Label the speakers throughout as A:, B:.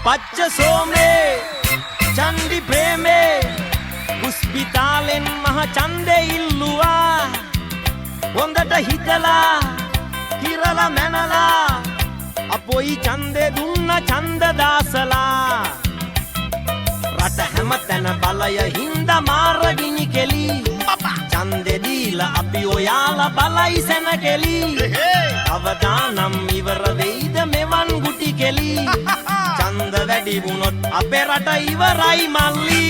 A: පච්ච සෝමේ චන්දි ප්‍රේමේ පුස්පිතාලෙන් මහ ඡන්දේ ඉල්ලුවා හොඳට හිතලා කිරලා මැනලා අපොයි ඡන්දේ දුන්න ඡන්ද දාසලා රට හැමතැන බලය හින්දා මාරගිනි කෙලි ඡන්දේ දීලා අපි ඔයාලා බලයි සැනකෙලි අවදානම් ඉවර වෙයිද මෙවන් ගුටි කෙලි ඡන්ද වැඩි වුණොත් අපේ රට ඉවරයි මල්ලි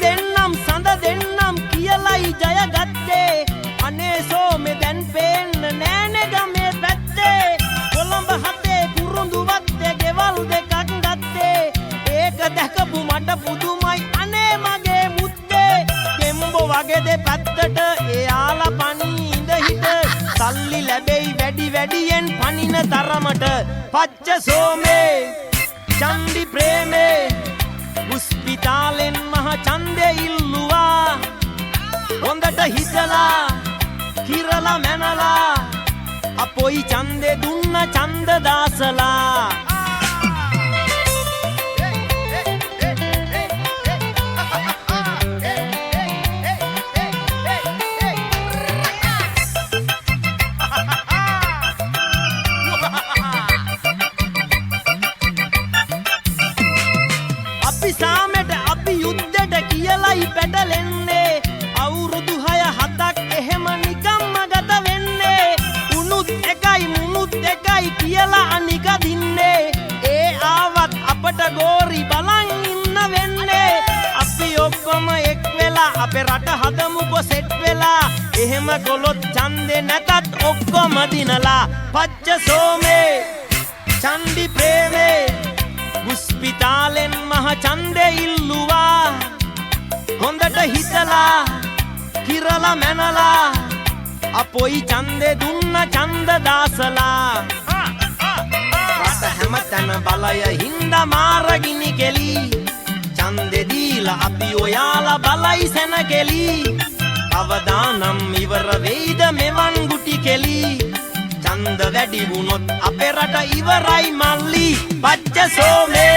A: දෙන්නම් සඳ දෙන්නම් කියලයි ජයගත්තේ අනේ සෝමේ දැන් පේන්න නෑනේ ගමේ පැත්තේ කොළඹ හතේ කුරුඳු වත්තේ ගෙවල් දෙකක් ගත්තේ ඒක දැකපු මට පුදුමයි අනේ මගේ මුත්තේ ගෙම්බෝ වගේ දෙපැත්තට එයාලා පණින්ද හිට සල්ලි ලැබෙයි වැඩි වැඩියෙන් පණින තරමට පච්ච සෝමේ චන්දි ප්‍රේමේ පුස්පිතාලෙන් මහ ඡන්දේ ඉල්ලුවා හොඳට හිතලා කිරලා මැනලා අපොයි ඡන්දේ දුන්න ඡන්ද දාසලා සාමෙට අපි යුද්ධෙට කියලයි පැටලෙන්නේ අවුරුදු 6-7ක් එහෙම නිකම්ම ගත වෙන්නේ උනුත් එකයි මුනුත් එකයි කියලා අනික දින්නේ ඒ ආවත් අපට ගෝරි බලන් ඉන්න වෙන්නේ අපි ඔක්කොම එක් වෙලා අපේ රට හදමුකෝ සෙට් වෙලා එහෙම ගොලොත් ඡන්දේ නැතත් ඔක්කොම දිනලා පච්ච සෝමේ චන්දි ප්‍රේමේ පුස්පිතාලෙන් මහ ඡන්දේ ඉල්ලුවා හොඳට හිතලා කිරලා මැනලා අපොයි ඡන්දේ දුන්න ඡන්ද දාසලා රට හැමතැන බලය හින්දා මාරගිනි කෙලි ඡන්දේ දීලා අපි ඔයාලා බලයි සැනකෙලි අවදානම් ඉවර වෙයිද මෙවන් ගුටි කෙලි ඡන්ද වැඩි වුණොත් අපේ රට ඉවරයි මල්ලි පච්ච සෝමේ